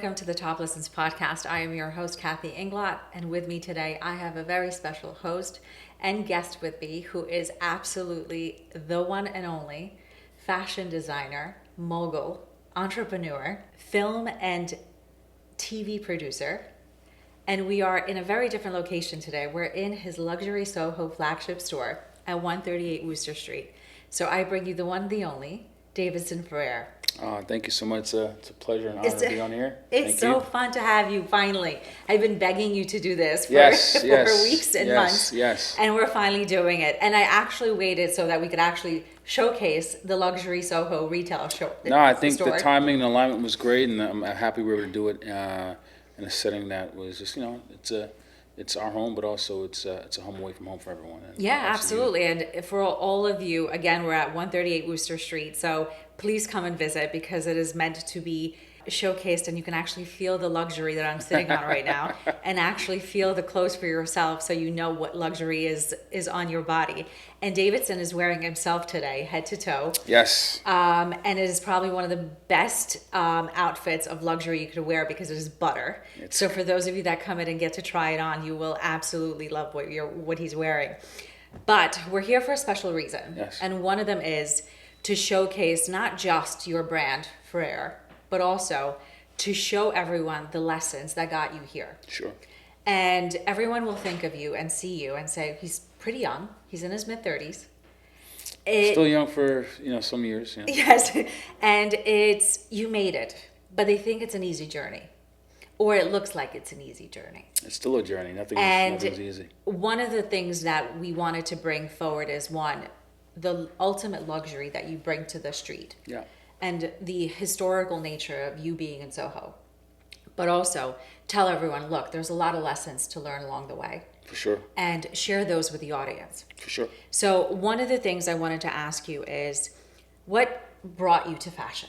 welcome to the Top Listens podcast. I am your host, Kathy Inglot, and with me today, I have a very special host and guest with me who is absolutely the one and only fashion designer, mogul, entrepreneur, film and TV producer. And we are in a very different location today. We're in his luxury SoHo flagship store at 138 Wooster Street. So I bring you the one, the only, Davidson Petit-Frère. Thank you so much. It's a pleasure and honor to be on here. It's so fun to have you finally. I've been begging you to do this for, Yes, for yes, weeks and yes, months. yes. And we're finally doing it. And I actually waited so that we could actually showcase the luxury SoHo retail show. No, I think store. the timing and alignment was great, and I'm happy we were able to do it in a setting that was just, it's our home, but also it's a home away from home for everyone. And Yeah, absolutely. And for all of you, again, we're at 138 Wooster Street. So please come and visit because it is meant to be showcased and you can actually feel the luxury that I'm sitting on right now and actually feel the clothes for yourself so you know what luxury is on your body. And Davidson is wearing himself today, head to toe. Yes. And it is probably one of the best outfits of luxury you could wear because it is butter. So for those of you that come in and get to try it on, you will absolutely love what he's wearing. But we're here for a special reason. Yes. And one of them is to showcase not just your brand, Frere, but also to show everyone the lessons that got you here. Sure. And everyone will think of you and see you and say, he's pretty young. He's in his mid-30s. Still young for, some years. Yeah. Yes. And you made it, but they think it's an easy journey. Or it looks like it's an easy journey. It's still a journey. Nothing's easy. One of the things that we wanted to bring forward is the ultimate luxury that you bring to the street. Yeah. And the historical nature of you being in SoHo. But also tell everyone, look, there's a lot of lessons to learn along the way. For sure. And share those with the audience. For sure. So one of the things I wanted to ask you is, what brought you to fashion?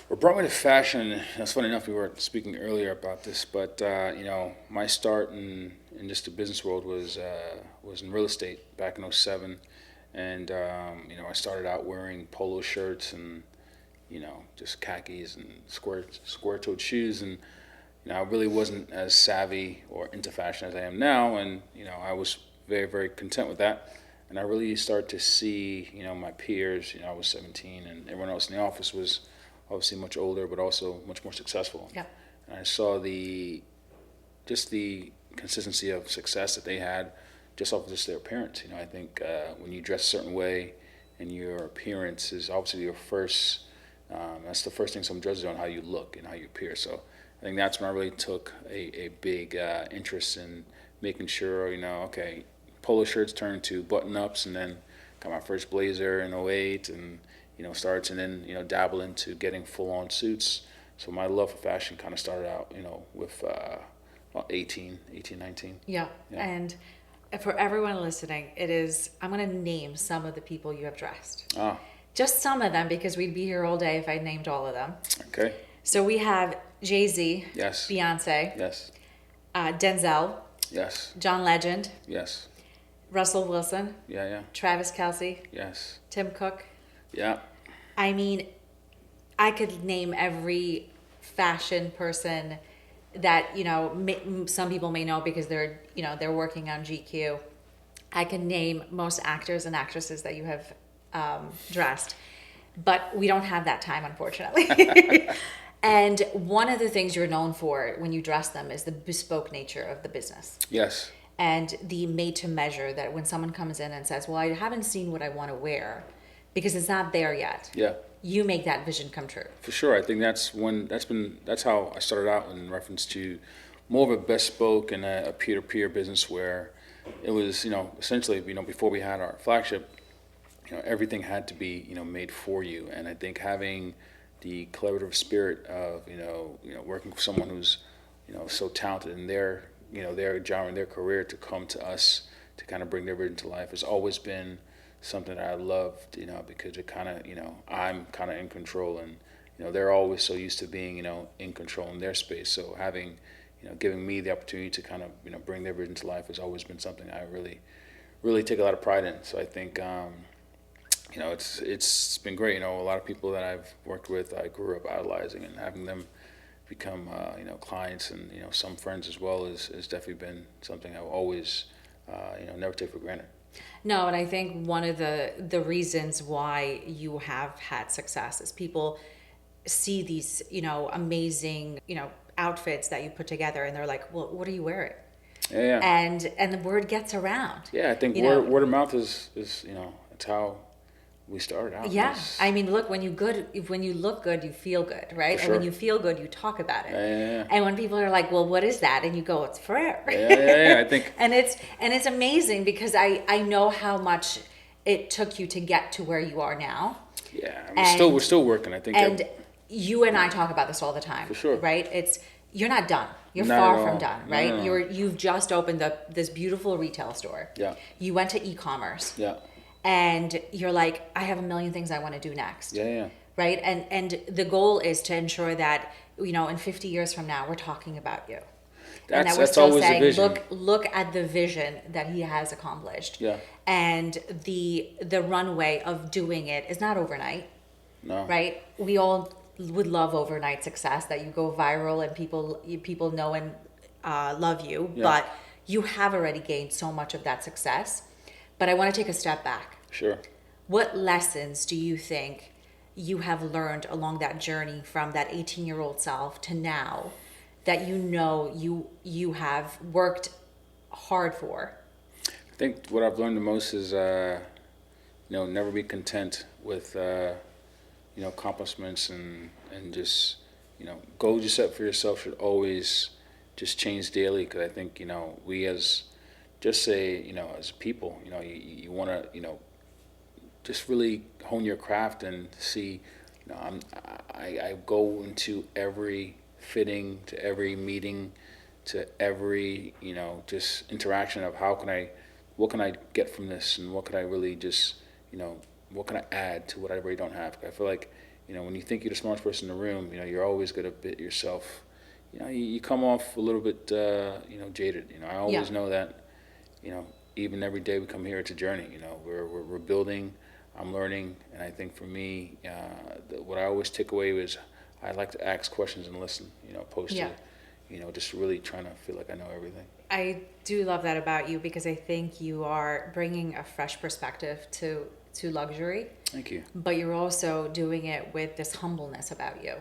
What brought me to fashion, it's funny enough, we were speaking earlier about this, but, my start in just the business world was in real estate back in '07. And, I started out wearing polo shirts and, just khakis and square-toed shoes. And, I really wasn't as savvy or into fashion as I am now. And, I was very, very content with that. And I really started to see, my peers, I was 17 and everyone else in the office was obviously much older, but also much more successful. Yeah. And I saw the consistency of success that they had just off of just their appearance. I think when you dress a certain way and your appearance is obviously your first, that's the first thing someone judges on, how you look and how you appear. So I think that's when I really took a big interest in making sure, okay, polo shirts turned to button-ups, and then got my first blazer in '08 and, starts, and then, dabble into getting full-on suits. So my love for fashion kind of started out, with 18, 19. Yeah. And for everyone listening, I'm going to name some of the people you have dressed. Ah. Just some of them, because we'd be here all day if I named all of them. Okay. So we have Jay-Z. Yes. Beyoncé. Yes. Denzel. Yes. John Legend. Yes. Russell Wilson. Yeah. Travis Kelce. Yes. Tim Cook. Yeah. I mean, I could name every fashion person that, some people may know because they're working on GQ. I can name most actors and actresses that you have dressed, but we don't have that time, unfortunately. And one of the things you're known for when you dress them is the bespoke nature of the business. Yes. And the made to measure, that when someone comes in and says, well, I haven't seen what I want to wear because it's not there yet. Yeah. You make that vision come true. For sure. I think that's how I started out in reference to more of a bespoke and a peer-to-peer business where it was, essentially, before we had our flagship, everything had to be, made for you. And I think having the collaborative spirit of, working with someone who's, so talented in their genre and their career to come to us to kind of bring their vision to life has always been something that I loved, because it kind of, I'm kind of in control, and, they're always so used to being, in control in their space. So having, giving me the opportunity to kind of, bring their vision to life has always been something I really, really take a lot of pride in. So I think, it's been great. A lot of people that I've worked with, I grew up idolizing, and having them become clients and some friends as well has definitely been something I've always never take for granted. No, and I think one of the reasons why you have had success is people see these, amazing, outfits that you put together, and they're like, "Well, what are you wearing?" Yeah, And the word gets around. yeah. I think word of mouth is it's how we started out. Yeah, I mean, look, when you look good, you feel good, right? For And when sure. you feel good, you talk about it. Yeah. And when people are like, "Well, what is that?" and you go, "It's Frere." Yeah. I think. and it's amazing because I know how much it took you to get to where you are now. Yeah, And we're still working. I think. and you and I talk about this all the time. For sure. Right? You're not done. You're Not far at from all. done, No, right? no, no. You've just opened this beautiful retail store. Yeah. You went to e-commerce. Yeah. And you're like, I have a million things I want to do next. Yeah. Right? And the goal is to ensure that, in 50 years from now, we're talking about you. And that we're That's still always the saying, vision. look at the vision that he has accomplished. Yeah. And the runway of doing it is not overnight. No. Right? We all would love overnight success, that you go viral and people know and love you. Yeah. But you have already gained so much of that success. But I want to take a step back. Sure. What lessons do you think you have learned along that journey from that 18-year-old self to now that you have worked hard for? I think what I've learned the most is never be content with accomplishments and just goals you set for yourself should always just change daily, because I think we as just say as people you want to just really hone your craft and see I go into every fitting, to every meeting, to every just interaction of what can I get from this, and what can I really just what can I add to what I really don't have. I feel like when you think you're the smartest person in the room, you're always going to bit yourself. You come off a little bit jaded. I always know that even every day we come here, it's a journey. We're building. I'm learning, and I think for me, what I always take away is I like to ask questions and listen. Opposed to just really trying to feel like I know everything. I do love that about you, because I think you are bringing a fresh perspective to luxury. Thank you. But you're also doing it with this humbleness about you.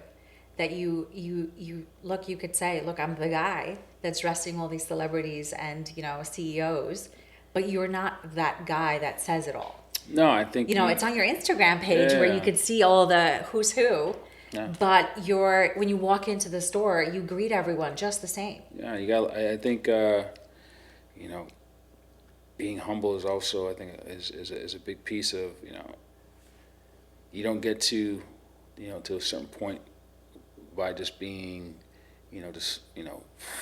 That you look, you could say, look, I'm the guy that's dressing all these celebrities and CEOs, but you're not that guy that says it all. No, I think it's on your Instagram page where you could see all the who's who. Yeah. But when you walk into the store, you greet everyone just the same. Yeah, you got. I think being humble is also, I think, is a big piece of you don't get to to a certain point by just being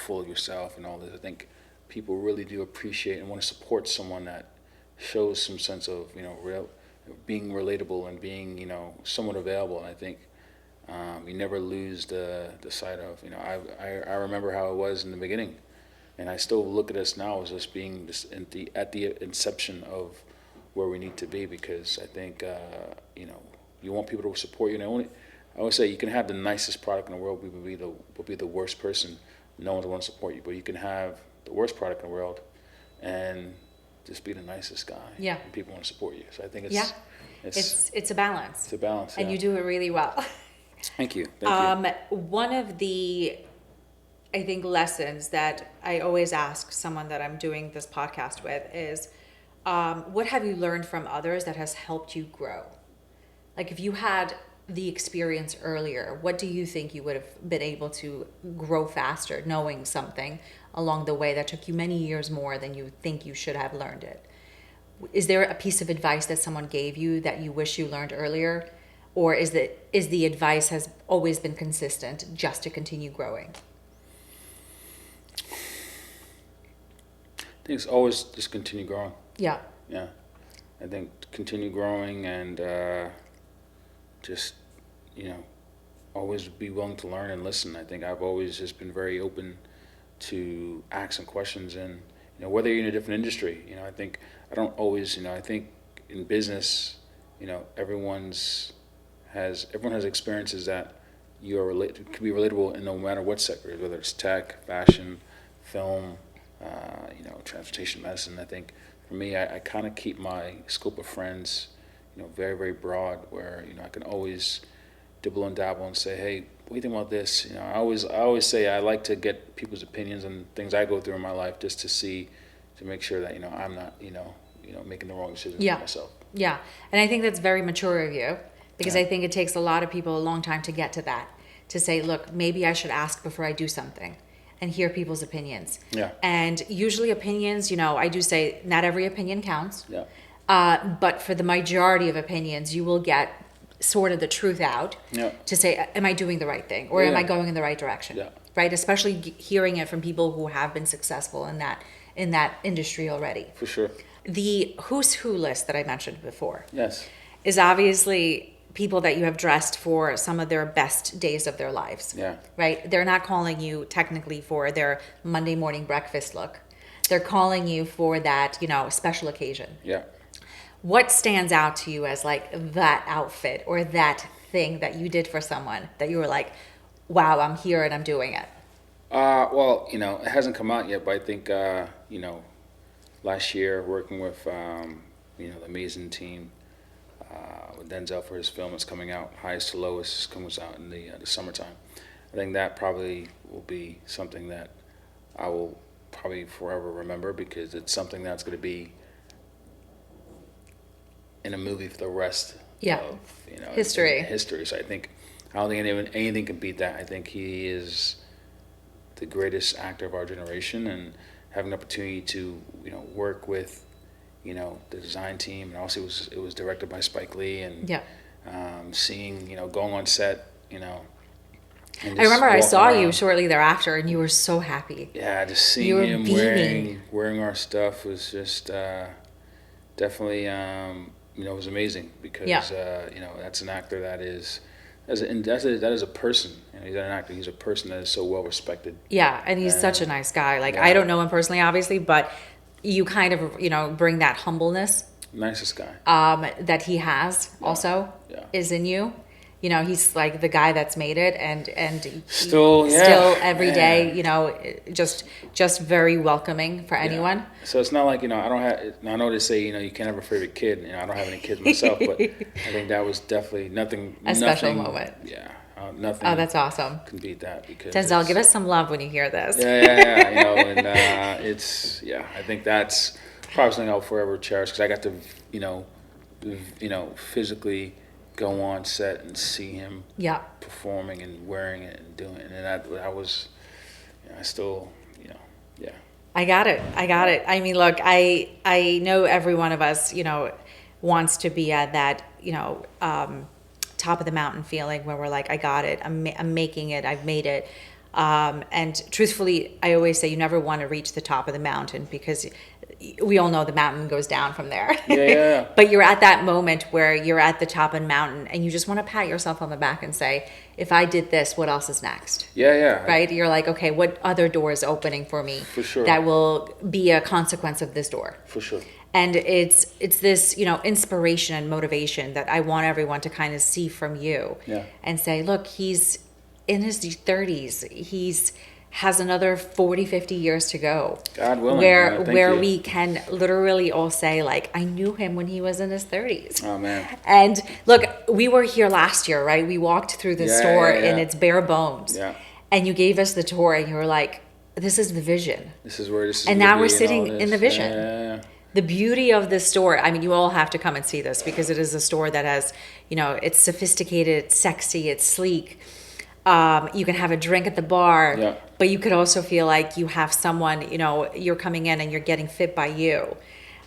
full of yourself and all this. I think people really do appreciate and want to support someone that shows some sense of being relatable and being somewhat available. And I think you never lose the sight of I remember how it was in the beginning, and I still look at us now as just being just at the inception of where we need to be, because I think you want people to support you. I always say you can have the nicest product in the world, but be the worst person. No one's going to support you, but you can have the worst product in the world and just be the nicest guy. Yeah. And people want to support you. So I think it's a balance. It's a balance. And you do it really well. Thank you. Thank you. One of the, I think, lessons that I always ask someone that I'm doing this podcast with is, what have you learned from others that has helped you grow? Like, if you had the experience earlier, what do you think you would have been able to grow faster, knowing something along the way that took you many years more than you think you should have learned it? Is there a piece of advice that someone gave you that you wish you learned earlier? Or is the advice has always been consistent, just to continue growing? I think it's always just continue growing. Yeah. Yeah. I think continue growing and just, always be willing to learn and listen. I think I've always just been very open to asking questions, and, whether you're in a different industry, I think I don't always, I think in business, everyone has experiences that can be relatable in no matter what sector, whether it's tech, fashion, film, transportation, medicine. I think for me, I kind of keep my scope of friends, very, very broad, where, I can always dibble and dabble and say, hey, what do you think about this? I always say I like to get people's opinions on things I go through in my life, just to make sure that, I'm not, making the wrong decisions for myself. Yeah. And I think that's very mature of you, because Yeah. I think it takes a lot of people a long time to get to that, to say, look, maybe I should ask before I do something and hear people's opinions. Yeah. And usually opinions, I do say not every opinion counts. Yeah. But for the majority of opinions, you will get sort of the truth out Yeah. to say, am I doing the right thing? Or am I going in the right direction? Yeah. Right? Especially hearing it from people who have been successful in that industry already. For sure. The who's who list that I mentioned before Yes. is obviously people that you have dressed for some of their best days of their lives. Yeah. Right? They're not calling you technically for their Monday morning breakfast look. They're calling you for that, special occasion. Yeah. What stands out to you as like that outfit or that thing that you did for someone that you were like, wow, I'm here and I'm doing it? Well, it hasn't come out yet, but I think, last year working with, the Maison team, with Denzel for his film that's coming out, Highest to Lowest, comes out in the summertime. I think that probably will be something that I will probably forever remember, because it's something that's going to be in a movie for the rest of history. History. So I don't think anything can beat that. I think he is the greatest actor of our generation, and having the opportunity to work with the design team, and also it was directed by Spike Lee, and seeing going on set, and I remember I saw around. you shortly thereafter, and you were so happy. Yeah, just seeing him beaming. wearing our stuff was just definitely it was amazing, because that's an actor that is that is a person. He's not an actor. He's a person that is so well respected. Yeah, and he's such a nice guy. Like, I don't know him personally, obviously, but you kind of bring that humbleness. Nicest guy. That he has also is in you. He's like the guy that's made it, and still every day, just very welcoming for anyone. Yeah. So it's not like I don't have. I know they say you can't have a favorite kid. I don't have any kids myself, but I think that was definitely nothing. Special moment. Yeah, nothing. Oh, that's awesome. Can beat that, because Denzel, give us some love when you hear this. Yeah. And I think that's probably something I'll forever cherish, because I got to physically go on set and see him performing and wearing it and doing it, and that was I still I got it. I mean, look, I know every one of us wants to be at that top of the mountain feeling where we're like, I got it, I'm making it, I've made it. And truthfully, I always say you never want to reach the top of the mountain, because we all know the mountain goes down from there. Yeah. But you're at that moment where you're at the top of the mountain and you just want to pat yourself on the back and say, if I did this, what else is next? Yeah. Right? You're like, okay, what other door is opening for me? For sure. That will be a consequence of this door. For sure. And it's this, inspiration and motivation that I want everyone to kind of see from you. Yeah. And say, look, he's in his 30s. Has another 40, 50 years to go. God willing. Where we can literally all say, like, I knew him when he was in his 30s. Oh, man. And look, we were here last year, right? We walked through the store in its bare bones. Yeah. And you gave us the tour and you were like, this is the vision. This is where this is. And now we're sitting in the vision. Yeah. The beauty of this store, I mean, you all have to come and see this, because it is a store that has, it's sophisticated, it's sexy, it's sleek. You can have a drink at the bar, but you could also feel like you have someone, you're coming in and you're getting fit by you.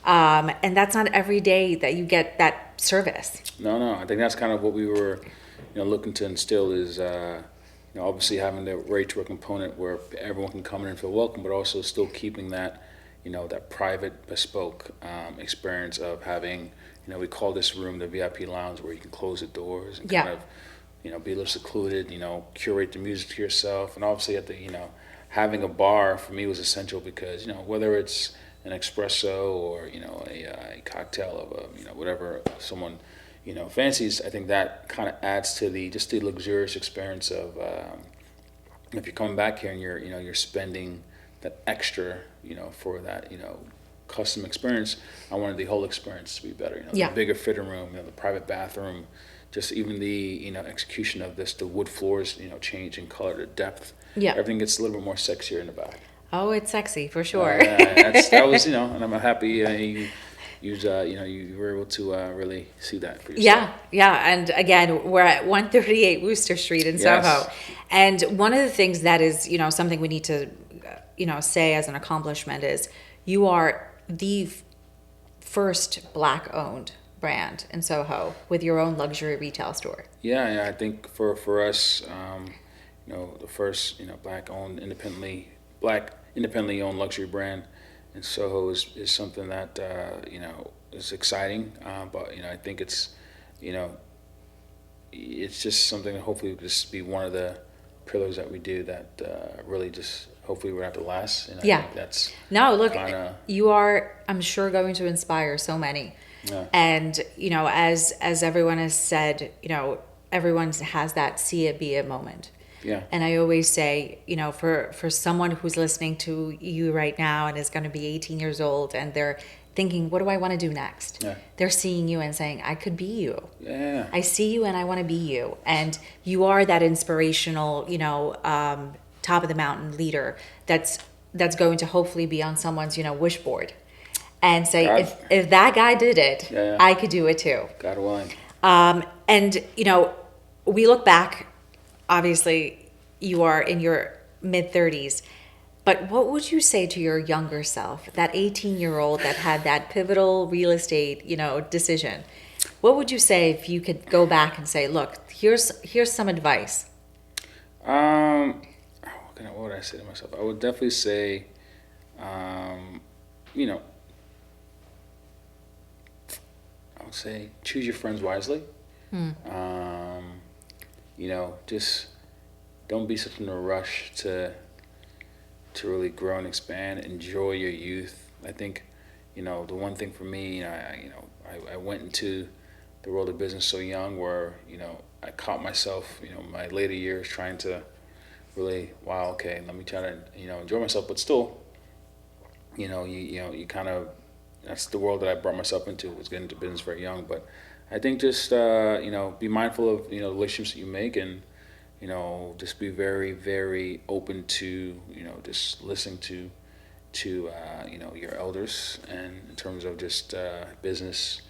And that's not every day that you get that service. No. I think that's kind of what we were, looking to instill is, obviously having the right to a component where everyone can come in and feel welcome, but also still keeping that, that private, bespoke experience of having, we call this room the VIP lounge, where you can close the doors and kind of, be a little secluded, curate the music to yourself. And obviously having a bar for me was essential, because, whether it's an espresso or, a cocktail of whatever someone, fancies, I think that kind of adds to the luxurious experience of if you're coming back here and you're spending that extra, for that, custom experience. I wanted the whole experience to be better. Yeah. The bigger fitting room, the private bathroom, just even the execution of this, the wood floors, change in color, the depth. Yeah. Everything gets a little bit more sexier in the back. Oh, it's sexy for sure. That was, and I'm happy you were able to really see that for yourself. Yeah. And again, we're at 138 Worcester Street in Yes. SoHo. And one of the things that is, something we need to, say as an accomplishment is you are the first Black-owned brand in SoHo with your own luxury retail store. Yeah, I think for us, the first, Black independently owned luxury brand in SoHo is something that, is exciting. But, I think it's just something that hopefully will just be one of the pillars that we do that really just hopefully we're going to have to last. And I think that's look, kinda, you are, I'm sure, going to inspire so many. Yeah. And, as everyone has said, everyone has that see it, be it moment. Yeah. And I always say, for someone who's listening to you right now and is going to be 18 years old and they're thinking, what do I want to do next? Yeah. They're seeing you and saying, I could be you. Yeah. I see you and I want to be you. And you are that inspirational, top of the mountain leader that's going to hopefully be on someone's, wish board and say, if that guy did it, I could do it too. God willing. And, we look back, obviously you are in your mid 30s, but what would you say to your younger self, that 18-year-old that had that pivotal real estate, decision? What would you say if you could go back and say, look, here's some advice? What would I say to myself? I would definitely say, I would say choose your friends wisely. Just don't be such in a rush to really grow and expand. Enjoy your youth. I think, the one thing for me, I went into the world of business so young where, I caught myself, my later years trying to really, let me try to, enjoy myself, but still, you kind of, that's the world that I brought myself into, was getting into business very young. But I think just, be mindful of, the relationships that you make and, just be very, very open to, just listening to your elders, and in terms of just business,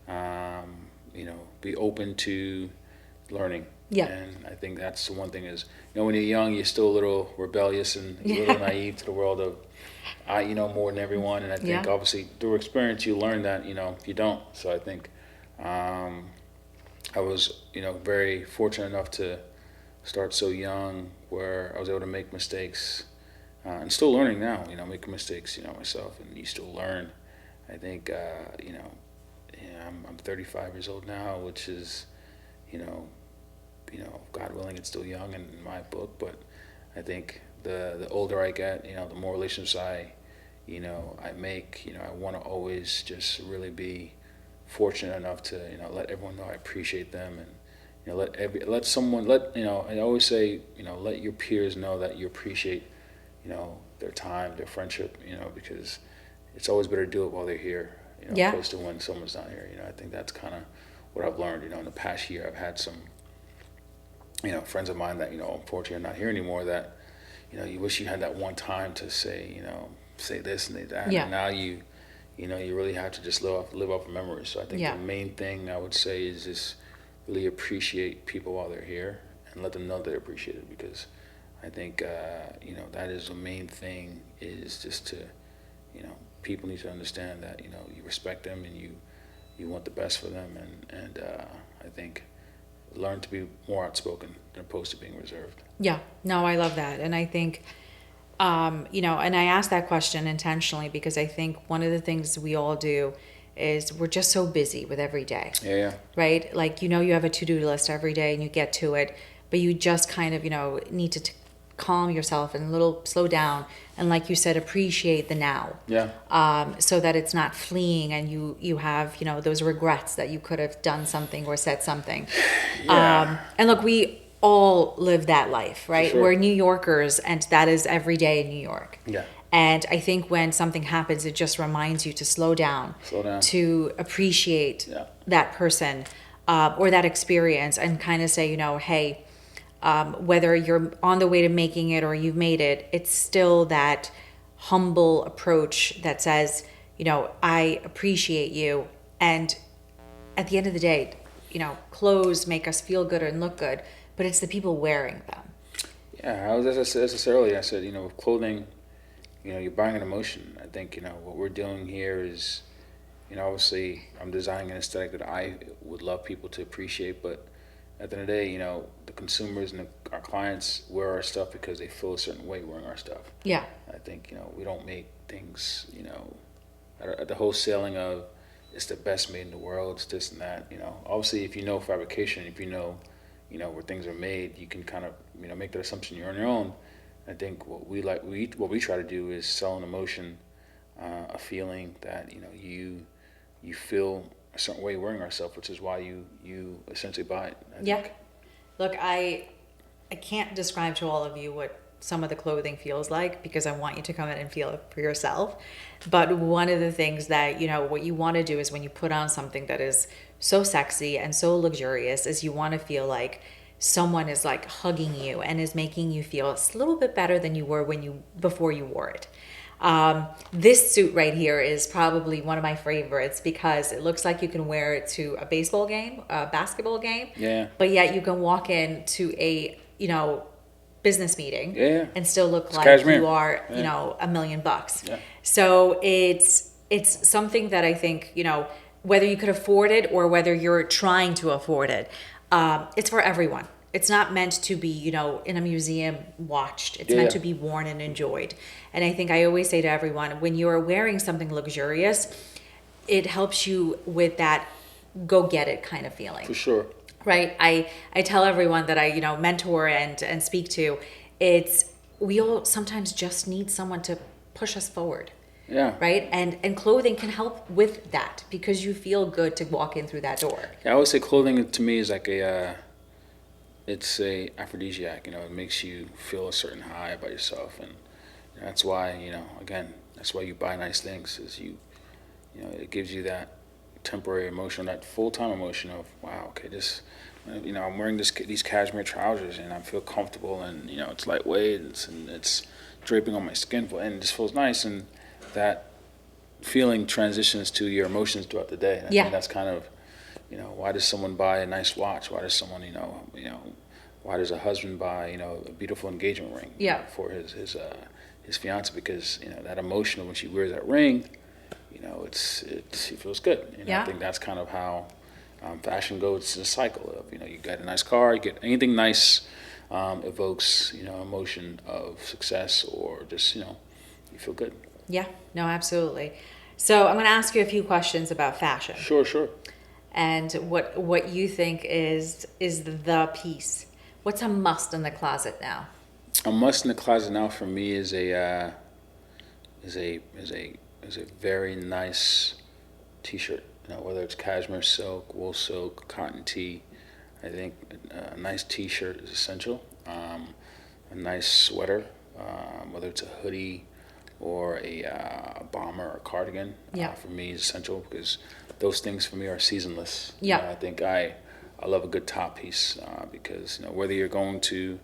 be open to learning. Yeah. And I think that's the one thing is, when you're young, you're still a little rebellious and a little naive to the world of, I more than everyone. And I think obviously through experience, you learn that, you don't. So I think I was, very fortunate enough to start so young where I was able to make mistakes and still learning now, making mistakes, myself, and you still learn. I think, I'm 35 years old now, which is, God willing, it's still young in my book, but I think the older I get, the more relationships I make, I want to always just really be fortunate enough to, let everyone know I appreciate them, and, I always say, let your peers know that you appreciate, their time, their friendship, because it's always better to do it while they're here, opposed to when someone's not here. I think that's kind of what I've learned, in the past year. I've had some, friends of mine that, unfortunately are not here anymore, that, you wish you had that one time to say, say this and that. Yeah. And now you really have to just live off of memories. So I think the main thing I would say is just really appreciate people while they're here and let them know they're appreciated, because I think, that is the main thing, is just to, people need to understand that, you respect them and you want the best for them. And I think learn to be more outspoken than opposed to being reserved. Yeah, no, I love that. And I think, and I asked that question intentionally because I think one of the things we all do is we're just so busy with every day. Yeah. Right? Like, you have a to-do list every day and you get to it, but you just kind of, need to calm yourself and a little slow down, and like you said, appreciate the now. Yeah. So that it's not fleeing and you have, you know, those regrets that you could have done something or said something. Yeah. And look, we all live that life, right? Sure. We're New Yorkers, and that is every day in New York. Yeah. And I think when something happens, it just reminds you to slow down, to appreciate that person or that experience, and kind of say, you know, hey, whether you're on the way to making it or you've made it, it's still that humble approach that says, you know, I appreciate you. And at the end of the day, you know, clothes make us feel good and look good, but it's the people wearing them. Yeah, as I said earlier, I said, you know, with clothing, you know, you're buying an emotion. I think, you know, what we're doing here is, you know, obviously I'm designing an aesthetic that I would love people to appreciate, but at the end of the day, you know, the consumers and our clients wear our stuff because they feel a certain way wearing our stuff. Yeah. I think, you know, we don't make things, you know, at the wholesaling of it's the best made in the world, it's this and that, you know. Obviously, if you know fabrication, if you know, where things are made, you can kind of, you know, make that assumption you're on your own. I think what we try to do is sell an emotion, a feeling that, you know, you feel a certain way wearing ourselves, which is why you essentially buy it. I think. Look, I can't describe to all of you what some of the clothing feels like, because I want you to come in and feel it for yourself. But one of the things that, you know, what you want to do is when you put on something that is so sexy and so luxurious, is you want to feel like someone is like hugging you and is making you feel a little bit better than you were before you wore it. This suit right here is probably one of my favorites because it looks like you can wear it to a baseball game, a basketball game. Yeah. But yet you can walk into a, you know, business meeting and still look like cashmere. You are, you know, $1 million. Yeah. So it's something that I think, you know, whether you could afford it or whether you're trying to afford it, it's for everyone. It's not meant to be, you know, in a museum watched. It's meant to be worn and enjoyed. And I think I always say to everyone, when you're wearing something luxurious, it helps you with that go get it kind of feeling. For sure. Right? I tell everyone that I, you know, mentor and speak to, we all sometimes just need someone to push us forward. Yeah. Right? And clothing can help with that because you feel good to walk in through that door. Yeah, I always say clothing to me is like it's a aphrodisiac. You know, it makes you feel a certain high about yourself, and that's why, you know, again, that's why you buy nice things. Is you know, it gives you that temporary emotion, that full-time emotion of, wow, okay, this, you know, I'm wearing these cashmere trousers and I feel comfortable, and, you know, it's lightweight and it's draping on my skin, and it just feels nice, and that feeling transitions to your emotions throughout the day. And I think that's kind of, you know, why does someone buy a nice watch? Why does someone, you know, why does a husband buy, you know, a beautiful engagement ring for his fiance? Because, you know, that emotion when she wears that ring, you know, she feels good. You know, I think that's kind of how fashion goes. It's a cycle of, you know, you get a nice car, you get anything nice, evokes, you know, emotion of success, or just, you know, you feel good. Yeah, no, absolutely. So I'm going to ask you a few questions about fashion. Sure. And what you think is the piece. What's a must in the closet now? A must in the closet now for me is a very nice T-shirt. You know, whether it's cashmere silk, wool silk, cotton tee. I think a nice T-shirt is essential. A nice sweater, whether it's a hoodie or a bomber or a cardigan, for me is essential, because those things for me are seasonless. Yeah. I think I love a good top piece because, you know, whether you're going to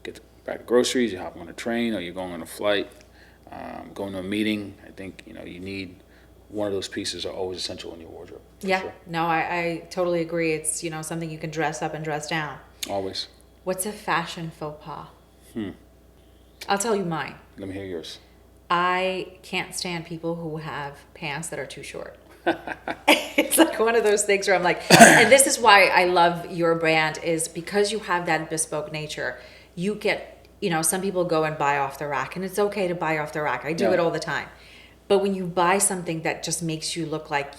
get back groceries, you hop on a train, or you're going on a flight, going to a meeting, I think, you know, you need one of those pieces are always essential in your wardrobe. Yeah, sure. No, I totally agree. It's, you know, something you can dress up and dress down. Always. What's a fashion faux pas? I'll tell you mine. Let me hear yours. I can't stand people who have pants that are too short. It's like one of those things where I'm like, and this is why I love your brand, is because you have that bespoke nature. You get, you know, some people go and buy off the rack, and it's okay to buy off the rack. I do it all the time. But when you buy something that just makes you look like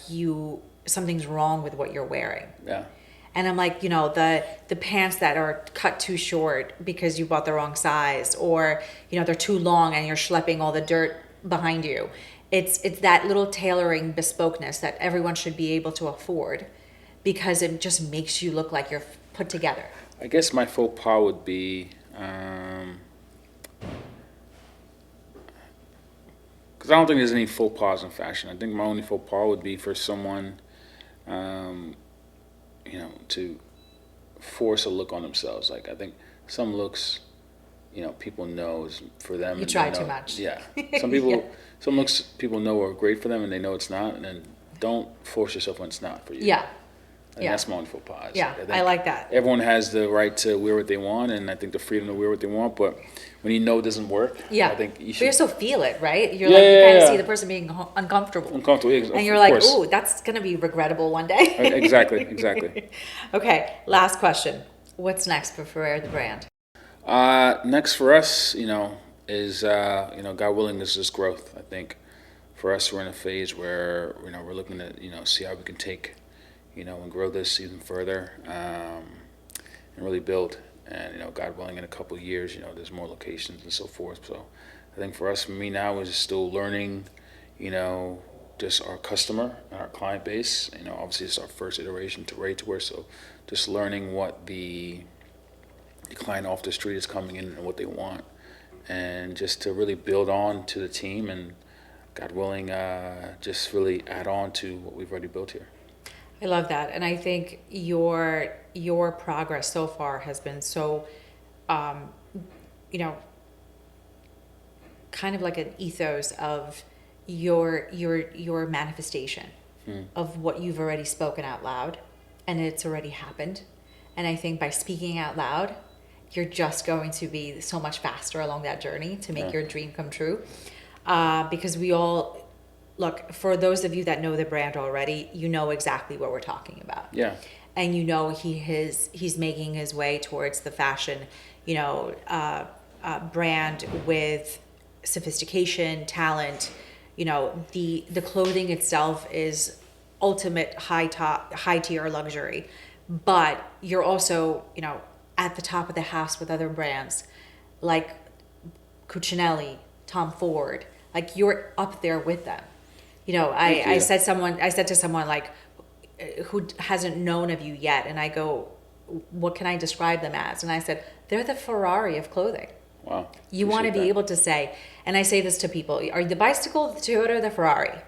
something's wrong with what you're wearing. Yeah. And I'm like, the pants that are cut too short because you bought the wrong size, or, they're too long and you're schlepping all the dirt behind you. It's that little tailoring bespokeness that everyone should be able to afford, because it just makes you look like you're put together. I guess my faux pas would be, because I don't think there's any faux pas in fashion. I think my only faux pas would be for someone, to force a look on themselves. Like, I think some looks, people know is for them. You try too much. Yeah. Some people, some looks people know are great for them, and they know it's not, and then don't force yourself when it's not for you. Yeah. And that's my only faux pas. Yeah, I like that. Everyone has the right to wear what they want, and I think the freedom to wear what they want. But when it doesn't work, I think you should. But you also feel it, right? You're like, you kind of see the person being uncomfortable. And you're like, ooh, that's going to be regrettable one day. Exactly. Okay, last question. What's next for Frere, the brand? Next for us, is God willing, is just growth. I think for us, we're in a phase where we're looking to see how we can take and grow this even further, and really build. And God willing, in a couple of years, there's more locations and so forth. So I think for me now is still learning, just our customer and our client base. Obviously it's our first iteration to ready-to-wear, so just learning what the client off the street is coming in and what they want, and just to really build on to the team, and God willing, just really add on to what we've already built here. I love that, and I think your progress so far has been so, kind of like an ethos of your manifestation of what you've already spoken out loud, and it's already happened. And I think by speaking out loud, you're just going to be so much faster along that journey to make your dream come true. Because we all. Look, for those of you that know the brand already, you know exactly what we're talking about. Yeah. And he's making his way towards the fashion, brand with sophistication, talent. The clothing itself is ultimate high tier luxury, but you're also, at the top of the house with other brands like Cucinelli, Tom Ford. Like, you're up there with them. I said to someone like, who hasn't known of you yet, and I go, what can I describe them as? And I said, they're the Ferrari of clothing. Wow. You want to be able to say, and I say this to people, are you the bicycle, the Toyota, or the Ferrari?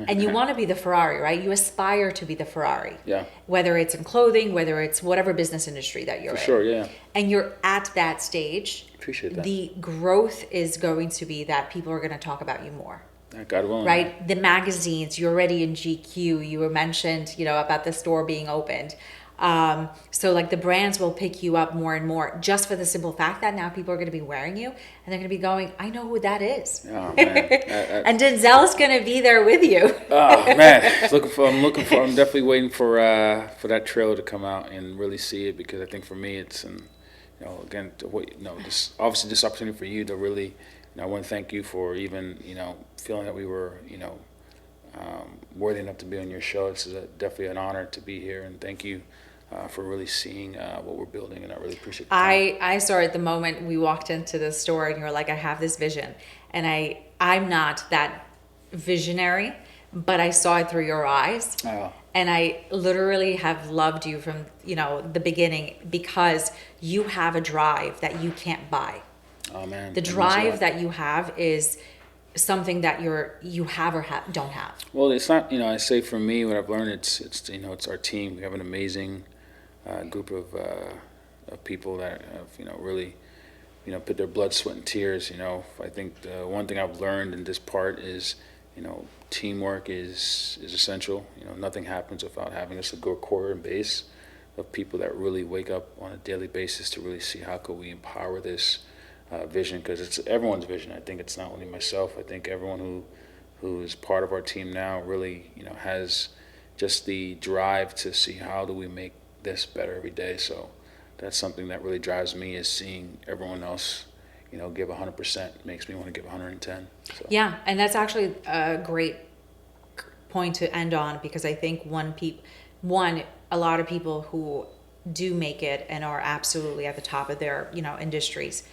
And you want to be the Ferrari, right? You aspire to be the Ferrari. Yeah. Whether it's in clothing, whether it's whatever business industry that you're in. For sure, yeah. And you're at that stage. Appreciate that. The growth is going to be that people are going to talk about you more. God willing. Right? The magazines, you're already in GQ. You were mentioned, about the store being opened. So like the brands will pick you up more and more, just for the simple fact that now people are going to be wearing you, and they're going to be going, I know who that is. Oh, man. And Denzel's going to be there with you. Oh man, I'm definitely waiting for that trailer to come out and really see it, because I think for me it's this obviously this opportunity for you to really, I want to thank you for even feeling that we were worthy enough to be on your show. It's definitely an honor to be here, and thank you for really seeing what we're building, and I really appreciate it. I saw it the moment we walked into the store, and you were like, I have this vision, and I'm not that visionary, but I saw it through your eyes. Oh. And I literally have loved you from the beginning, because you have a drive that you can't buy. Oh man, the drive that you have is something that you have or don't have. Well, it's not. I say for me, what I've learned, it's our team. We have an amazing group of people that have really put their blood, sweat, and tears. I think the one thing I've learned in this part is teamwork is essential. Nothing happens without having us a good core and base of people that really wake up on a daily basis to really see how could we empower this vision, because it's everyone's vision. I think it's not only myself. I think everyone who is part of our team now really has just the drive to see how do we make this better every day. So that's something that really drives me, is seeing everyone else give 100%. Makes me want to give 110. So. Yeah, and that's actually a great point to end on, because I think one, a lot of people who do make it and are absolutely at the top of their, industries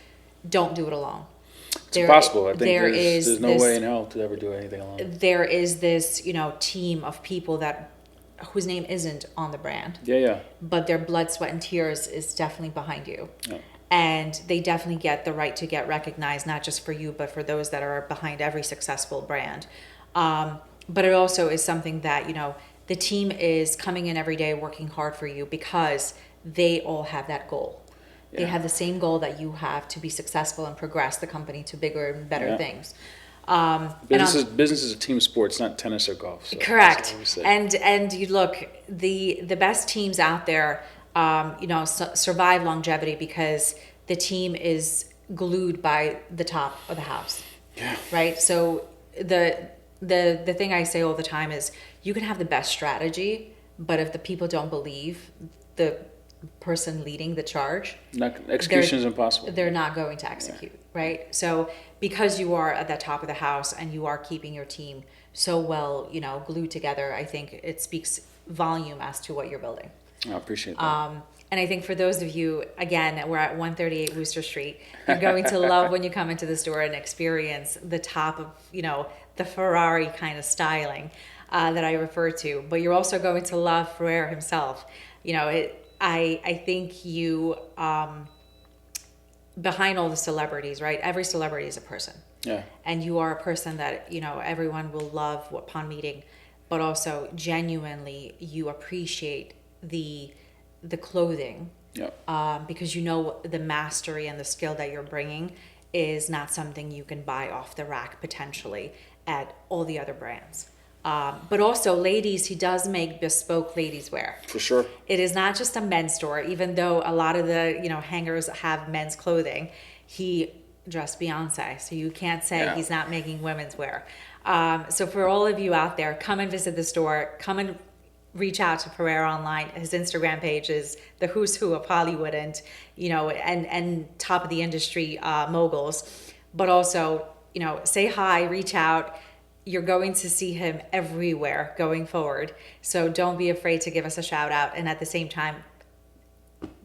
don't do it alone. It's impossible. I think there's no this, way in hell to ever do anything alone. There is this, team of people whose name isn't on the brand. Yeah. But their blood, sweat, and tears is definitely behind you. Yeah. And they definitely get the right to get recognized, not just for you, but for those that are behind every successful brand. But it also is something that, the team is coming in every day working hard for you because they all have that goal. Yeah. They have the same goal that you have to be successful and progress the company to bigger and better things. Business is a team sport. It's not tennis or golf. So correct. And you look, the best teams out there, survive longevity because the team is glued by the top of the house. Yeah. Right. So the thing I say all the time is you can have the best strategy, but if the people don't believe the person leading the charge, execution is impossible. They're not going to execute, right? So because you are at the top of the house and you are keeping your team so well, glued together, I think it speaks volume as to what you're building. I appreciate that. And I think for those of you, again, we're at 138 Wooster Street. You're going to love when you come into the store and experience the top of, the Ferrari kind of styling that I refer to. But you're also going to love Frere himself. I think you, behind all the celebrities, right? Every celebrity is a person. Yeah. And you are a person that, everyone will love upon meeting, but also genuinely you appreciate the clothing. Yeah. Because the mastery and the skill that you're bringing is not something you can buy off the rack potentially at all the other brands. But also, ladies, he does make bespoke ladies wear. For sure. It is not just a men's store, even though a lot of the, hangers have men's clothing. He dressed Beyoncé, so you can't say he's not making women's wear. So for all of you out there, come and visit the store. Come and reach out to Frere online. His Instagram page is the who's who of Hollywood and, and top of the industry moguls. But also, say hi, reach out. You're going to see him everywhere going forward. So don't be afraid to give us a shout out. And at the same time,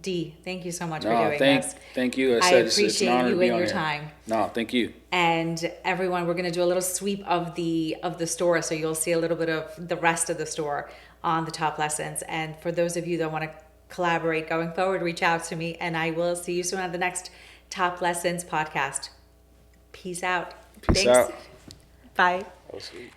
Dee, thank you so much for doing this. Thank you. I appreciate you and your time. No, thank you. And everyone, we're going to do a little sweep of the store. So you'll see a little bit of the rest of the store on the top lessons. And for those of you that want to collaborate going forward, reach out to me and I will see you soon on the next Top Lessons podcast. Peace out. Peace out. Bye. That was sweet.